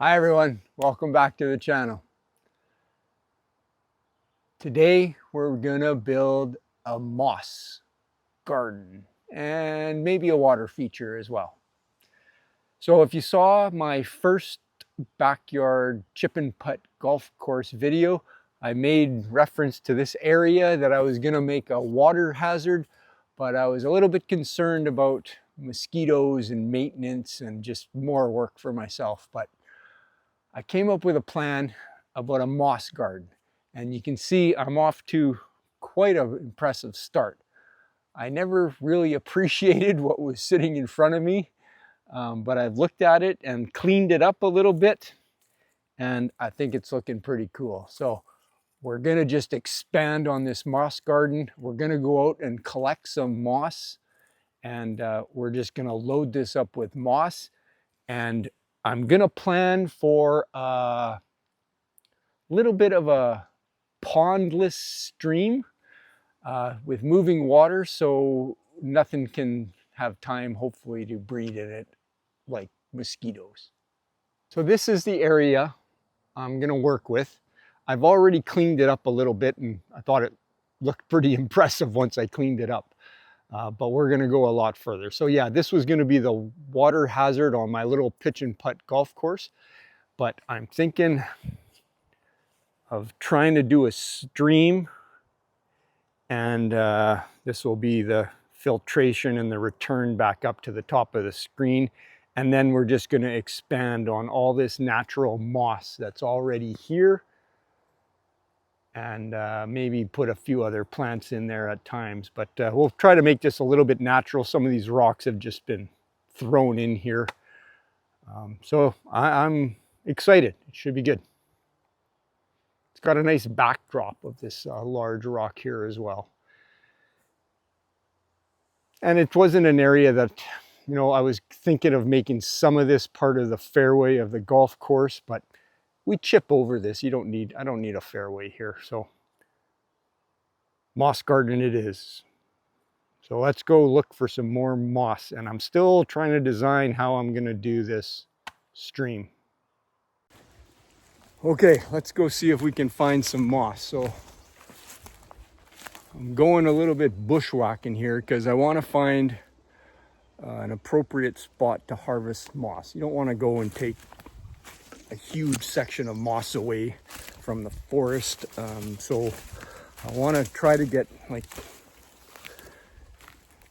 Hi everyone, welcome back to the channel. Today we're gonna build a moss garden and maybe a water feature as well. So if you saw my first backyard chip and putt golf course video, I made reference to this area that I was gonna make a water hazard, but I was a little bit concerned about mosquitoes and maintenance and just more work for myself. But I came up with a plan about a moss garden, and you can see I'm off to quite an impressive start. I never really appreciated what was sitting in front of me, but I've looked at it and cleaned it up a little bit, and I think it's looking pretty cool. So we're gonna just expand on this moss garden. We're gonna go out and collect some moss, and we're just gonna load this up with moss, and I'm gonna plan for a little bit of a pondless stream with moving water, so nothing can have time, hopefully, to breed in it like mosquitoes. So this is the area I'm gonna work with. I've already cleaned it up a little bit, and I thought it looked pretty impressive once I cleaned it up. But we're gonna go a lot further. So yeah, this was gonna be the water hazard on my little pitch and putt golf course, but I'm thinking of trying to do a stream, and this will be the filtration and the return back up to the top of the screen. And then we're just going to expand on all this natural moss that's already here, and maybe put a few other plants in there at times. But we'll try to make this a little bit natural. Some of these rocks have just been thrown in here. So I'm excited. It should be good. It's got a nice backdrop of this large rock here as well. And it wasn't an area that, you know, I was thinking of making some of this part of the fairway of the golf course, but we chip over this. I don't need a fairway here. So moss garden it is. So let's go look for some more moss. And I'm still trying to design how I'm gonna do this stream. Okay, let's go see if we can find some moss. So I'm going a little bit bushwhacking here because I want to find an appropriate spot to harvest moss. You don't want to go and take a huge section of moss away from the forest. So I want to try to get like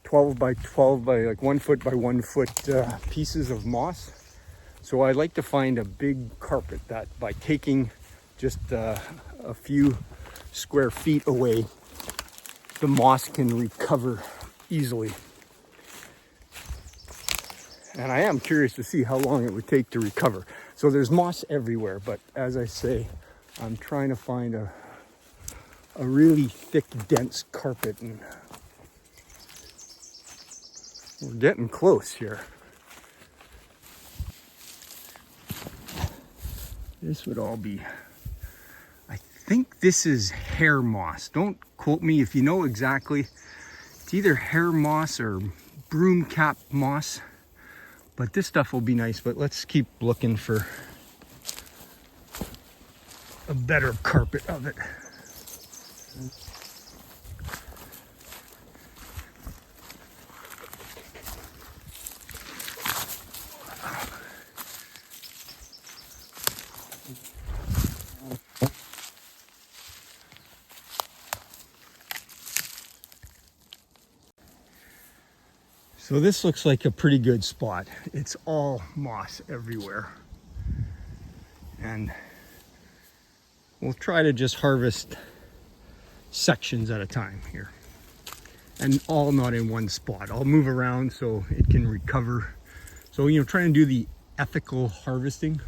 12 by 12 by like 1 foot by 1 foot pieces of moss. So I'd like to find a big carpet that by taking just a few square feet away, the moss can recover easily. And I am curious to see how long it would take to recover. So there's moss everywhere, but as I say, I'm trying to find a really thick, dense carpet, and we're getting close here. This would all be, I think this is hair moss. Don't quote me if you know exactly. It's either hair moss or broom cap moss, but this stuff will be nice. But let's keep looking for a better carpet of it. So this looks like a pretty good spot. It's all moss everywhere. And we'll try to just harvest sections at a time here. And all not in one spot. I'll move around so it can recover. So, you know, trying to do the ethical harvesting.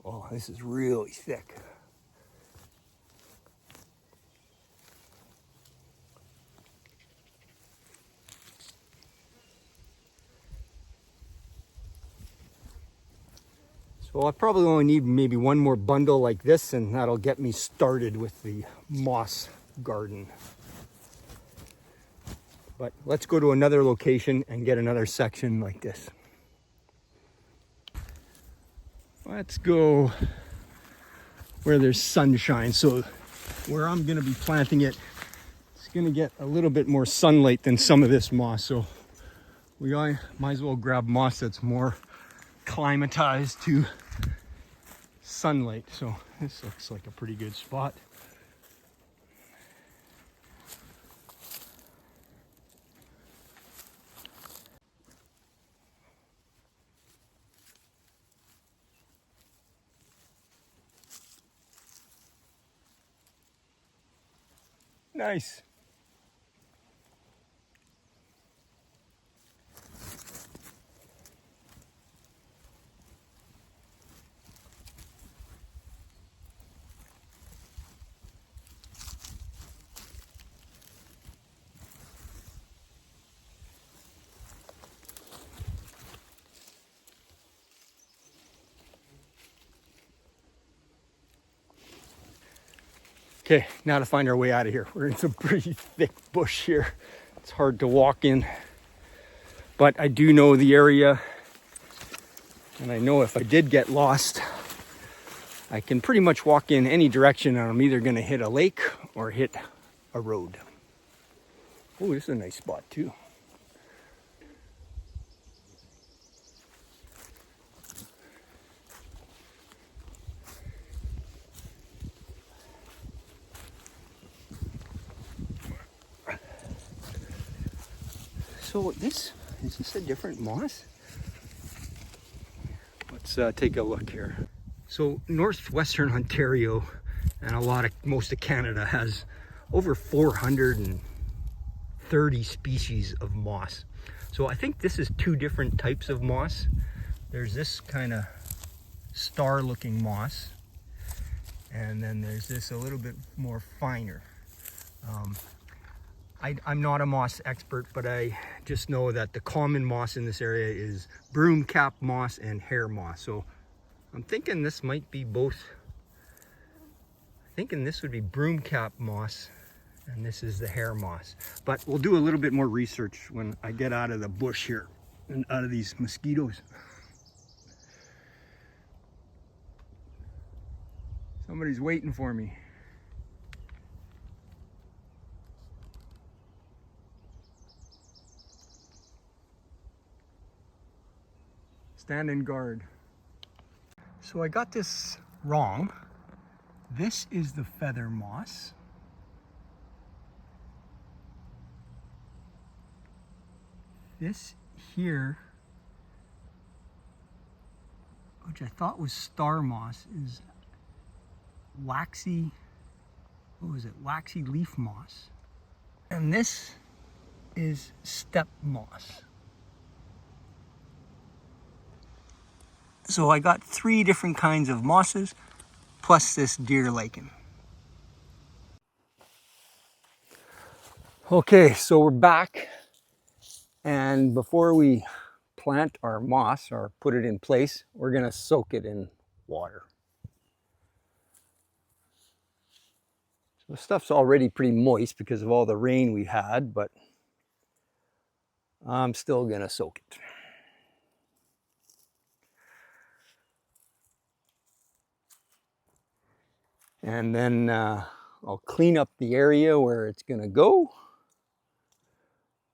Oh, this is really thick. So I probably only need maybe one more bundle like this, and that'll get me started with the moss garden. But let's go to another location and get another section like this. Let's go where there's sunshine. So where I'm gonna be planting it, it's gonna get a little bit more sunlight than some of this moss. So we might as well grab moss that's more climatized to sunlight. So this looks like a pretty good spot. Nice. Okay, now to find our way out of here. We're in some pretty thick bush here. It's hard to walk in, but I do know the area, and I know if I did get lost, I can pretty much walk in any direction, and I'm either gonna hit a lake or hit a road. Oh, this is a nice spot too. So is this a different moss? Let's take a look here. So northwestern Ontario and most of Canada has over 430 species of moss. So I think this is two different types of moss. There's this kind of star looking moss, and then there's this a little bit more finer. I'm not a moss expert, but I just know that the common moss in this area is broom cap moss and hair moss. So I'm thinking this might be both. I'm thinking this would be broom cap moss and this is the hair moss. But we'll do a little bit more research when I get out of the bush here and out of these mosquitoes. Somebody's waiting for me. Stand in guard. So I got this wrong. This is the feather moss. This here, which I thought was star moss, is waxy, what was it? Waxy leaf moss. And this is steppe moss. So I got 3 different kinds of mosses, plus this deer lichen. Okay, so we're back. And before we plant our moss or put it in place, we're gonna soak it in water. So the stuff's already pretty moist because of all the rain we had, but I'm still gonna soak it. And then I'll clean up the area where it's gonna go.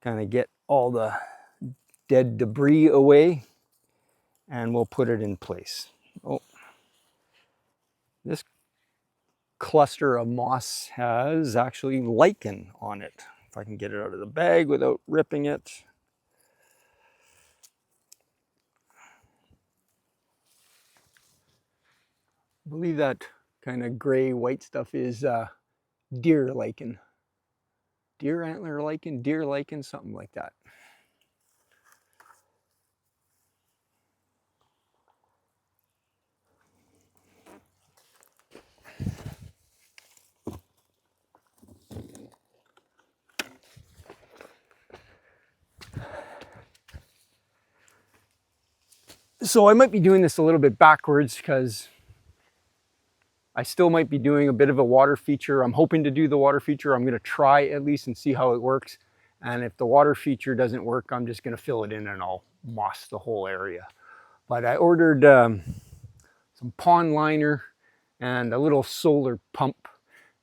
Kind of get all the dead debris away, and we'll put it in place. Oh, this cluster of moss has actually lichen on it. If I can get it out of the bag without ripping it. I believe that kind of gray white stuff is deer lichen. Deer antler lichen, something like that. So I might be doing this a little bit backwards because I still might be doing a bit of a water feature. I'm hoping to do the water feature. I'm going to try at least and see how it works. And if the water feature doesn't work, I'm just going to fill it in and I'll moss the whole area. But I ordered some pond liner and a little solar pump,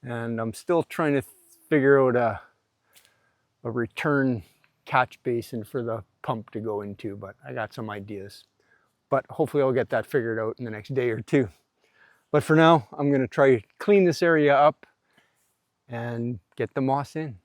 and I'm still trying to figure out a return catch basin for the pump to go into, but I got some ideas. But hopefully I'll get that figured out in the next day or two. But for now, I'm going to try to clean this area up and get the moss in.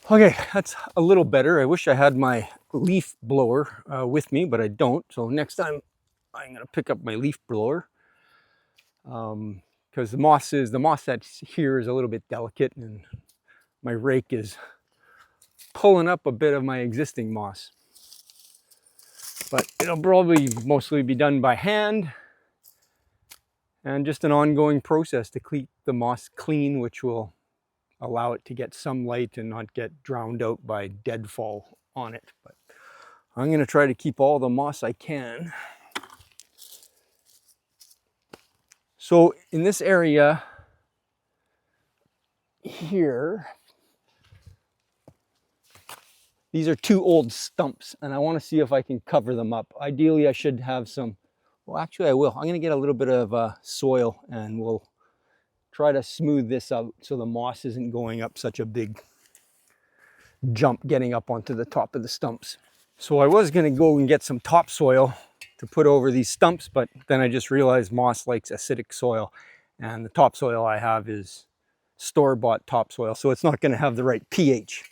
Okay, that's a little better. I wish I had my leaf blower with me, but I don't. So next time I'm going to pick up my leaf blower, because the moss that's here is a little bit delicate, and my rake is pulling up a bit of my existing moss. But it'll probably mostly be done by hand, and just an ongoing process to keep the moss clean, which will allow it to get some light and not get drowned out by deadfall on it. But I'm going to try to keep all the moss I can. So in this area here, these are 2 old stumps, and I want to see if I can cover them up. Ideally, I should have some, well, actually I will. I'm going to get a little bit of soil, and we'll try to smooth this out so the moss isn't going up such a big jump getting up onto the top of the stumps. So I was going to go and get some topsoil to put over these stumps, but then I just realized moss likes acidic soil, and the topsoil I have is store-bought topsoil, so it's not going to have the right pH.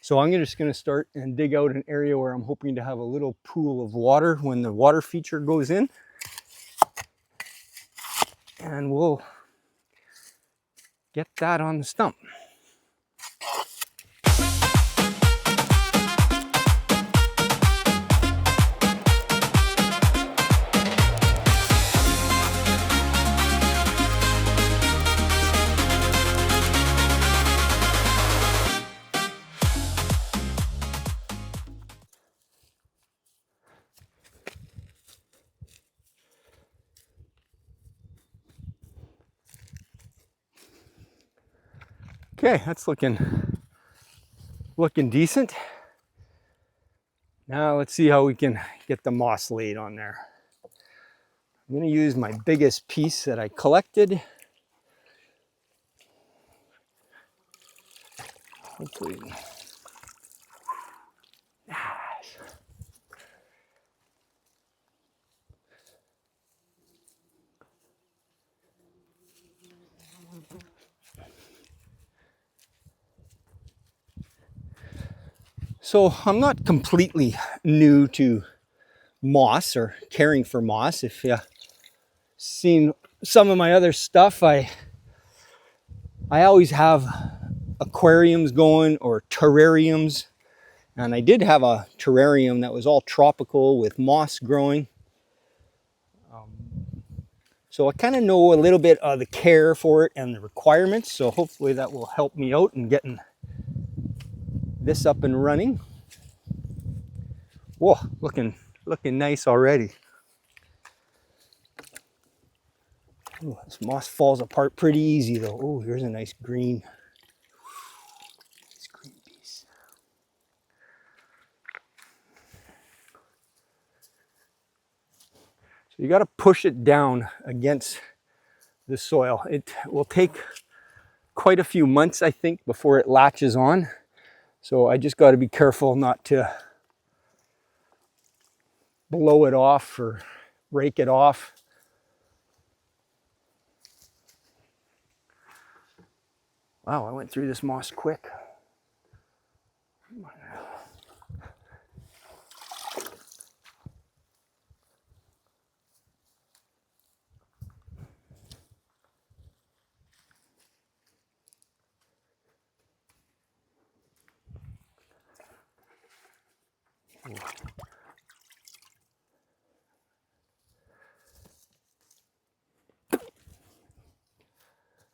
So I'm just going to start and dig out an area where I'm hoping to have a little pool of water when the water feature goes in, and we'll get that on the stump. Okay, that's looking decent. Now let's see how we can get the moss laid on there. I'm going to use my biggest piece that I collected. Hopefully. So I'm not completely new to moss or caring for moss. If you've seen some of my other stuff, I always have aquariums going or terrariums. And I did have a terrarium that was all tropical with moss growing. So I kind of know a little bit of the care for it and the requirements. So hopefully that will help me out in getting this up and running. Whoa, looking nice already. Ooh, this moss falls apart pretty easy though. Oh, here's a nice green piece. So you got to push it down against the soil. It will take quite a few months, I think, before it latches on. So I just got to be careful not to blow it off or rake it off. Wow, I went through this moss quick.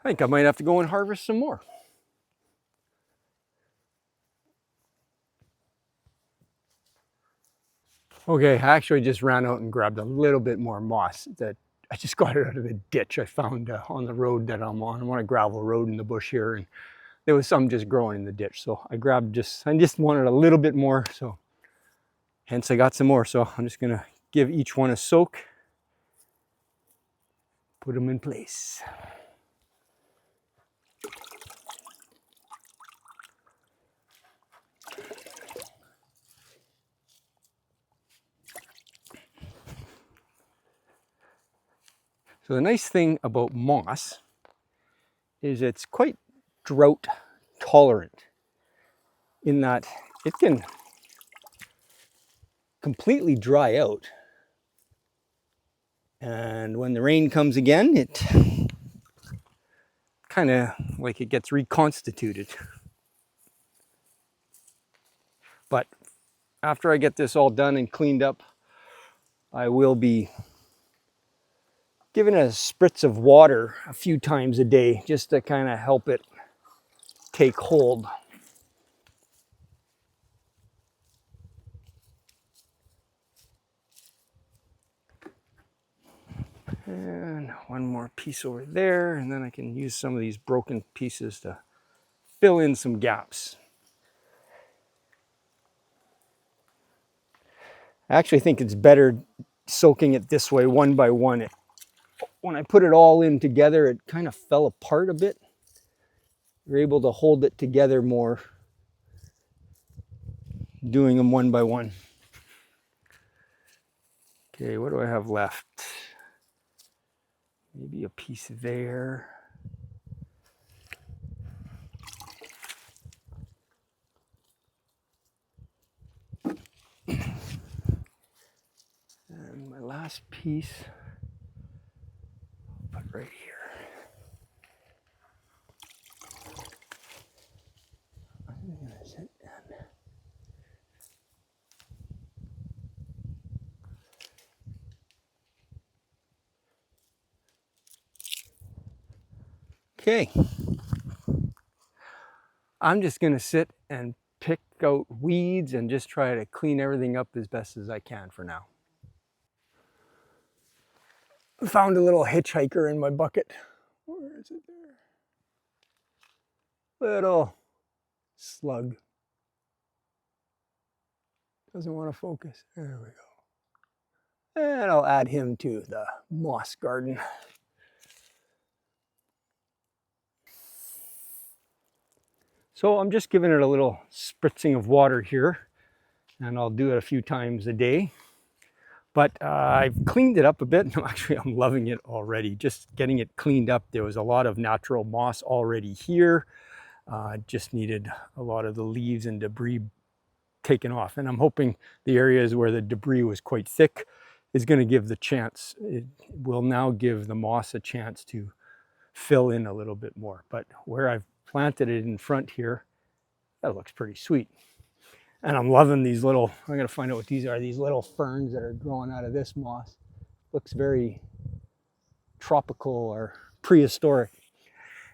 I think I might have to go and harvest some more. Okay, I actually just ran out and grabbed a little bit more moss that I just got it out of the ditch I found on the road that I'm on. I'm on a gravel road in the bush here, and there was some just growing in the ditch. So I just wanted a little bit more, so hence I got some more. So I'm just gonna give each one a soak, put them in place. So the nice thing about moss is it's quite drought tolerant in that it can completely dry out, and when the rain comes again, it kind of like it gets reconstituted. But after I get this all done and cleaned up, I will be giving it a spritz of water a few times a day just to kind of help it take hold. And one more piece over there, and then I can use some of these broken pieces to fill in some gaps. I actually think it's better soaking it this way, one by one. When I put it all in together, it kind of fell apart a bit. You're able to hold it together more doing them one by one. Okay, what do I have left? Maybe a piece there. And my last piece, I'll put right here. Okay, I'm just going to sit and pick out weeds and just try to clean everything up as best as I can for now. I found a little hitchhiker in my bucket. Where is it there? Little slug. Doesn't want to focus. There we go. And I'll add him to the moss garden. So I'm just giving it a little spritzing of water here, and I'll do it a few times a day. But I've cleaned it up a bit. Actually, I'm loving it already. Just getting it cleaned up. There was a lot of natural moss already here. Just needed a lot of the leaves and debris taken off. And I'm hoping the areas where the debris was quite thick is going to give the chance. It will now give the moss a chance to fill in a little bit more. But where I've planted it in front here, that looks pretty sweet. And I'm loving these little, I'm going to find out what these are, these little ferns that are growing out of this moss. Looks very tropical or prehistoric.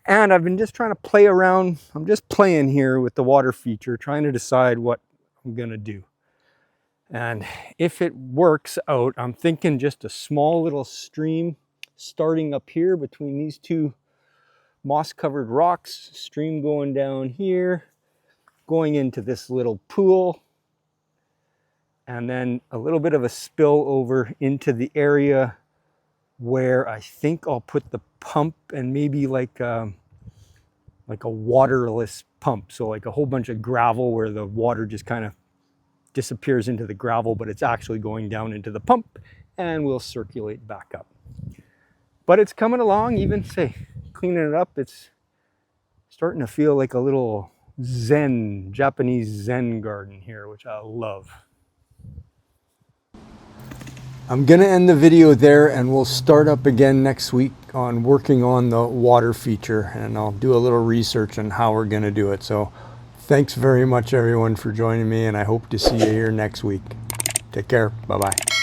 And I've been just trying to play around. I'm just playing here with the water feature, trying to decide what I'm going to do. And if it works out, I'm thinking just a small little stream starting up here between these two moss-covered rocks, stream going down here, going into this little pool, and then a little bit of a spill over into the area where I think I'll put the pump, and maybe like a waterless pump. So like a whole bunch of gravel where the water just kind of disappears into the gravel, but it's actually going down into the pump and will circulate back up. But it's coming along, even say, cleaning it up, it's starting to feel like a little Zen, Japanese Zen garden here, which I love. I'm gonna end the video there, and we'll start up again next week on working on the water feature, and I'll do a little research on how we're gonna do it. So thanks very much everyone for joining me, and I hope to see you here next week. Take care, bye-bye.